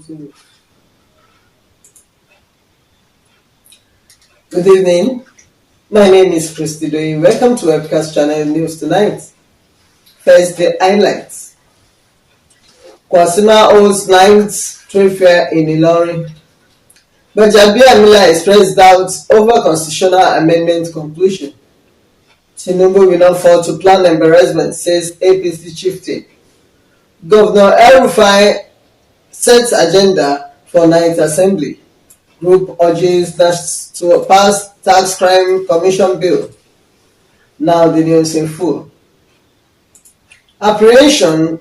Good evening. My name is Christy Doyi. Welcome to Webcast channel news tonight. First, the highlights. Kwasima holds 9th trade fair in Ilorin. Gbajabiamila expressed doubts over constitutional amendment conclusion. Tinubu will not fall to plan embarrassment, says APC chieftain. Governor El-Rufai sets agenda for 9th assembly. Group urges to pass tax crime commission bill. Now the news in full. Apprehension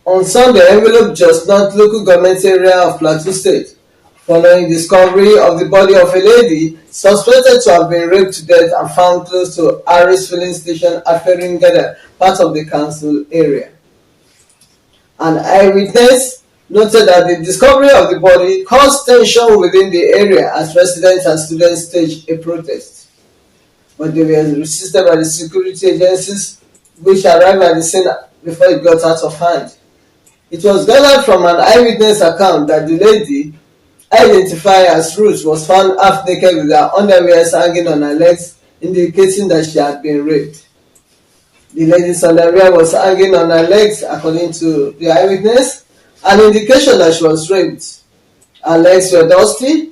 on Sunday enveloped just not local government area of Plateau State following discovery of the body of a lady suspected to have been raped to death and found close to Aris filling station at Feringada, part of the council area. An eyewitness noted that the discovery of the body caused tension within the area as residents and students staged a protest. But they were resisted by the security agencies, which arrived at the scene before it got out of hand. It was gathered from an eyewitness account that the lady, identified as Ruth, was found half naked with her underwear hanging on her legs, indicating that she had been raped. The lady's underwear was hanging on her legs, according to the eyewitness, an indication that she was raped. Her legs were dusty,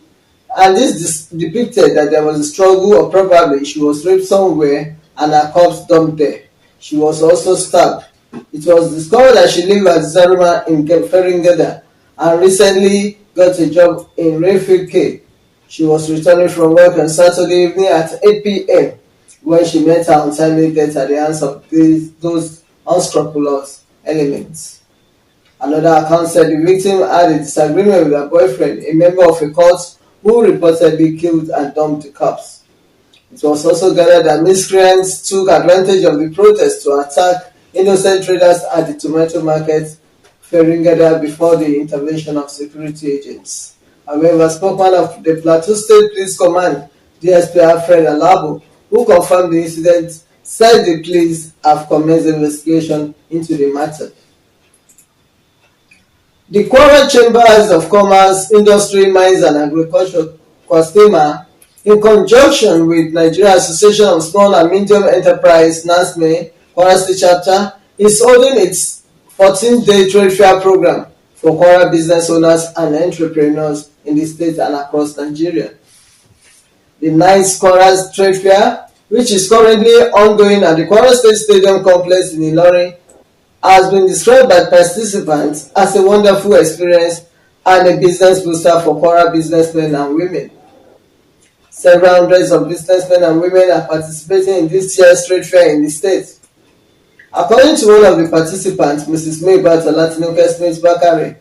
and this depicted that there was a struggle, or probably she was raped somewhere and her corpse dumped there. She was also stabbed. It was discovered that she lived at Zaruma in Feringada and recently got a job in Rayfield K. She was returning from work on Saturday evening at 8 p.m. when she met her untimely death at the hands of those unscrupulous elements. Another account said the victim had a disagreement with her boyfriend, a member of a cult who reportedly killed and dumped the corpse. It was also gathered that miscreants took advantage of the protest to attack innocent traders at the tomato market Feringada before the intervention of security agents. However, spokesman of the Plateau State Police Command, DSP Alfred Alabo, who confirmed the incident, said the police have commenced investigation into the matter. The Kwara Chambers of Commerce, Industry, Mines and Agriculture, Kwastema, in conjunction with Nigeria Association of Small and Medium Enterprise, NASME, Kwara State Chapter, is holding its 14-day trade fair program for Kwara business owners and entrepreneurs in the state and across Nigeria. The 9th Kwara Trade Fair, which is currently ongoing at the Kwara State Stadium Complex in Ilorin, has been described by participants as a wonderful experience and a business booster for Kwara businessmen and women. Several hundreds of businessmen and women are participating in this year's trade fair in the state. According to one of the participants, Mrs. Maybata Latinoke Smith Bakare,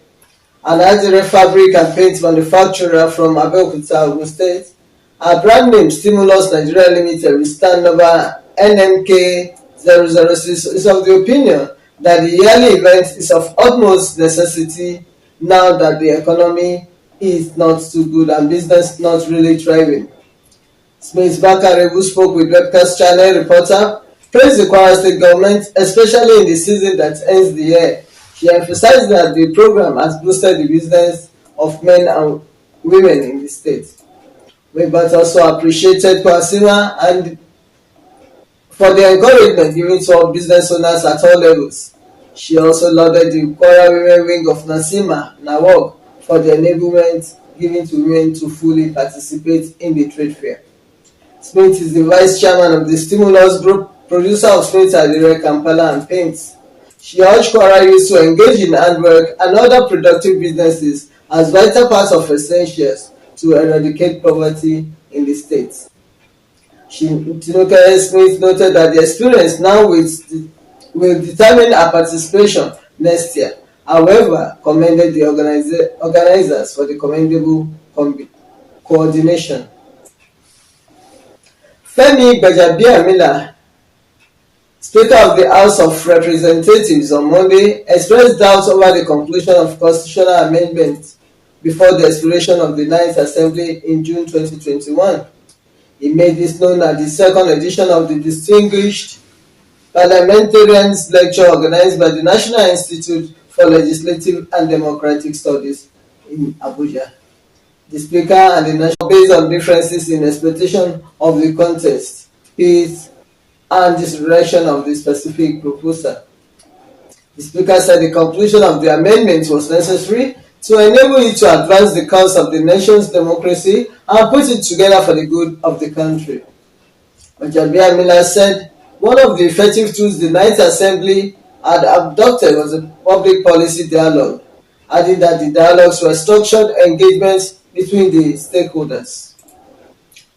an Azure fabric and paint manufacturer from Abeokuta, Ogun State, her brand name Stimulus Nigeria Limited with stand number NMK006 is of the opinion that the yearly event is of utmost necessity now that the economy is not too good and business not really thriving. Smith Bakare, who spoke with Webcast channel reporter, praised the Kwara State government, especially in the season that ends the year. She emphasized that the program has boosted the business of men and women in the state. Webat also appreciated Kwasima and for the encouragement given to all business owners at all levels. She also lauded the Kwara Women Wing of Nasima, Nawog, for the enablement given to women to fully participate in the trade fair. Smith is the vice chairman of the Stimulus Group, producer of Smith Adire, Kampala and Paints. She urged Kwara youth to engage in handwork and other productive businesses as vital parts of essentials to eradicate poverty in the state. Tinuke Smith noted that the experience now will determine her participation next year. However, commended the organizers for the commendable coordination. Femi Gbajabiamila, Speaker of the House of Representatives, on Monday expressed doubts over the conclusion of constitutional amendment before the expiration of the 9th Assembly in June 2021. He made this known at the second edition of the Distinguished Parliamentarians Lecture organized by the National Institute for Legislative and Democratic Studies in Abuja. The Speaker and the National based on differences in expectation of the context, peace, and the direction of the specific proposal. The Speaker said the conclusion of the amendment was necessary to enable it to advance the cause of the nation's democracy and put it together for the good of the country. Ojabiya Miller said one of the effective tools the Ninth Assembly had adopted was a public policy dialogue, adding that the dialogues were structured engagements between the stakeholders.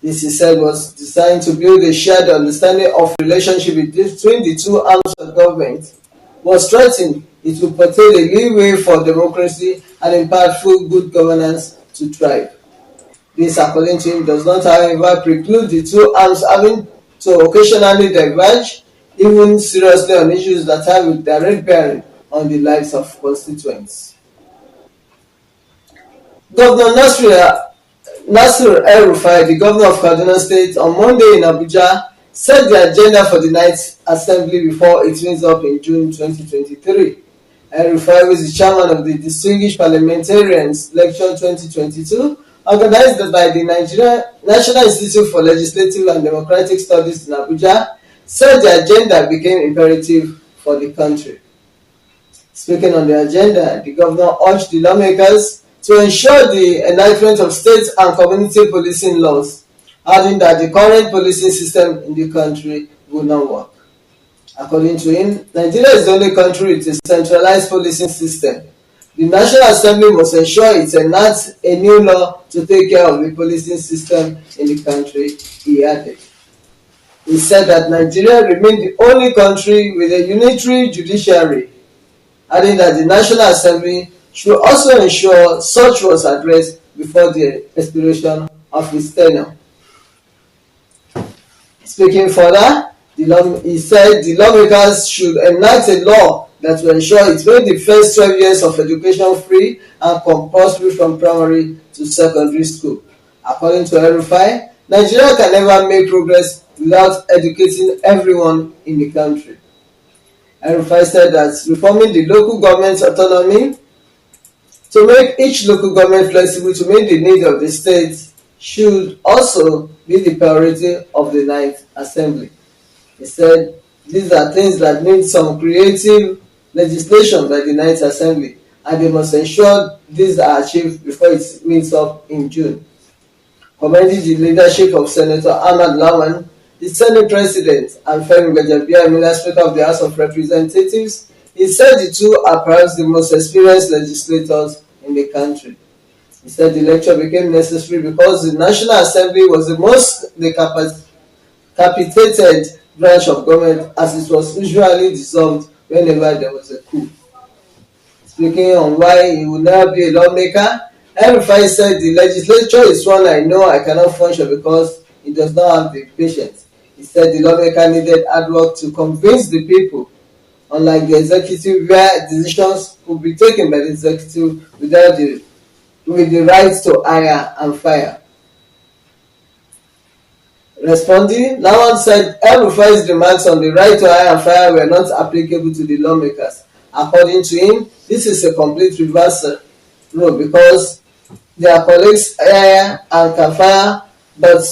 This, he said, was designed to build a shared understanding of relationship between the two arms of government. Was threatened, it would portray a leeway for democracy and impactful good governance to thrive. This, according to him, does not, however, preclude the two arms having to occasionally diverge, even seriously on issues that have a direct bearing on the lives of constituents. Governor Nasir El-Rufai, the governor of Kaduna State, on Monday in Abuja, set the agenda for the Ninth Assembly before it meets up in June 2023. El-Rufai, who is the chairman of the Distinguished Parliamentarians Lecture 2022, organized by the Nigeria National Institute for Legislative and Democratic Studies in Abuja, said the agenda became imperative for the country. Speaking on the agenda, the governor urged the lawmakers to ensure the enactment of state and community policing laws, adding that the current policing system in the country will not work. According to him, Nigeria is the only country with a centralized policing system. The National Assembly must ensure it enacts a new law to take care of the policing system in the country, he added. He said that Nigeria remained the only country with a unitary judiciary, adding that the National Assembly should also ensure such was addressed before the expiration of its tenure. Speaking further, he said the lawmakers should enact a law that will ensure it made the first 12 years of education free and compulsory from primary to secondary school. According to El-Rufai, Nigeria can never make progress without educating everyone in the country. El-Rufai said that reforming the local government's autonomy to make each local government flexible to meet the needs of the state should also be the priority of the Ninth Assembly. He said these are things that need some creative legislation by the Ninth Assembly, and they must ensure these are achieved before it meets up in June. Commending the leadership of Senator Ahmad Lawan, the Senate President, and Femi Gbajabiamila, Speaker of the House of Representatives, he said the two are perhaps the most experienced legislators in the country. He said the lecture became necessary because the National Assembly was the most capitated branch of government, as it was usually dissolved whenever there was a coup. Speaking on why he would never be a lawmaker, El-Rufai said the legislature is one I know I cannot function because it does not have the patience. He said the lawmaker needed hard work to convince the people, unlike the executive where decisions could be taken by the executive with the right to hire and fire. Responding, Lawan said El-Rufai's remarks on the right to hire and fire were not applicable to the lawmakers. According to him, this is a complete reversal rule because their colleagues hire and can fire, but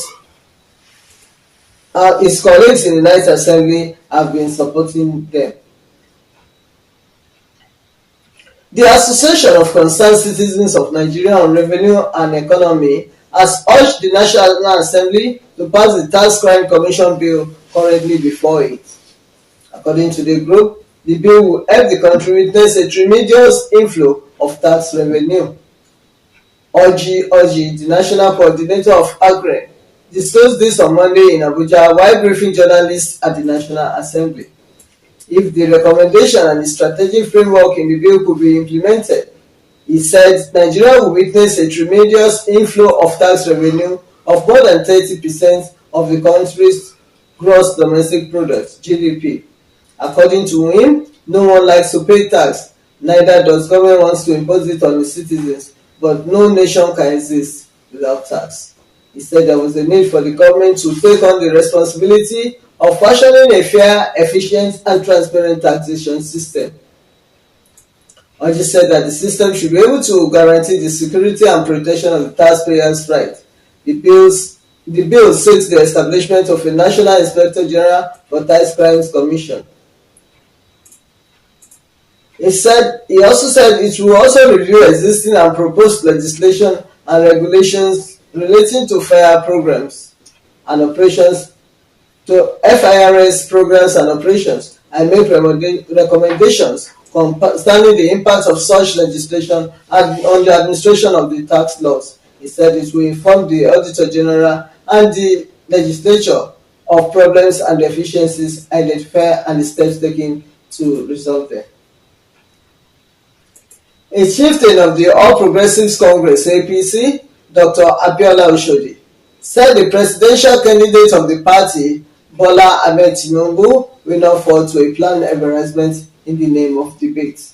his colleagues in the Ninth Assembly have been supporting them. The Association of Concerned Citizens of Nigeria on Revenue and Economy has urged the National Assembly to pass the Tax Crime Commission Bill currently before it. According to the group, the bill will help the country witness a tremendous inflow of tax revenue. Oji, the National Coordinator of ACRE, disclosed this on Monday in Abuja while briefing journalists at the National Assembly. If the recommendation and the strategic framework in the bill could be implemented, he said Nigeria will witness a tremendous inflow of tax revenue of more than 30% of the country's gross domestic product (GDP). According to him, no one likes to pay tax, neither does government want to impose it on the citizens, but no nation can exist without tax. He said there was a need for the government to take on the responsibility of fashioning a fair, efficient, and transparent taxation system. Oji said that the system should be able to guarantee the security and protection of the taxpayers' rights. The bill seeks the establishment of a National Inspector General for Tax Crimes Commission. He also said it will also review existing and proposed legislation and regulations relating to FIRE programs and operations to FIRS programs and operations and make recommendations concerning the impact of such legislation on the administration of the tax laws. He said it will inform the Auditor General and the legislature of problems and deficiencies identified and the steps taken to resolve them. A chieftain of the All Progressives Congress (APC), Dr. Abiola Oshodi, said the presidential candidate of the party, Bola Ahmed Tinubu, will not fall to a planned embarrassment in the name of debate.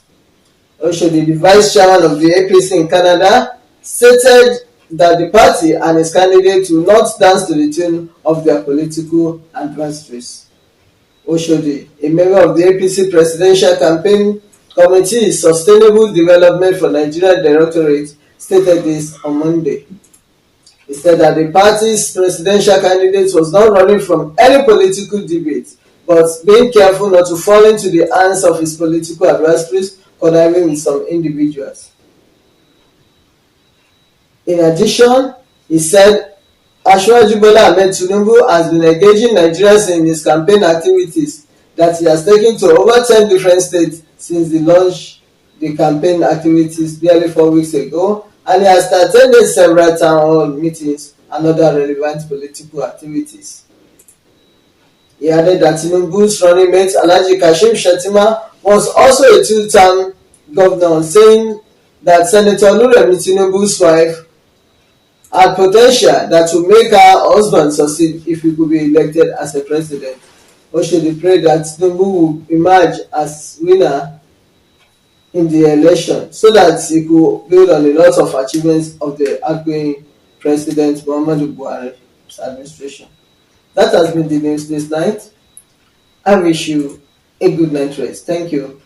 Oshodi, the vice chairman of the APC in Canada, stated that the party and its candidate will not dance to the tune of their political adversaries. Oshodi, a member of the APC Presidential Campaign Committee's Sustainable Development for Nigeria Directorate, stated this on Monday. He said that the party's presidential candidate was not running from any political debate, but being careful not to fall into the hands of his political adversaries, conniving with some individuals. In addition, he said Asiwaju Bola Ahmed Tinubu has been engaging Nigerians in his campaign activities that he has taken to over 10 different states since the launch the campaign activities barely 4 weeks ago, and he has attended several town hall meetings and other relevant political activities. He added that Tinubu's running mate Alhaji Kashim Shettima was also a two-term governor, saying that Senator Oluremi Tinubu's wife had potential that would make her husband succeed if he could be elected as a president. Oshodi prayed that Tinubu would emerge as winner in the election so that he could build on a lot of achievements of the outgoing President Muhammadu Buhari's administration. That has been the news this night. I wish you a good night rest. Thank you.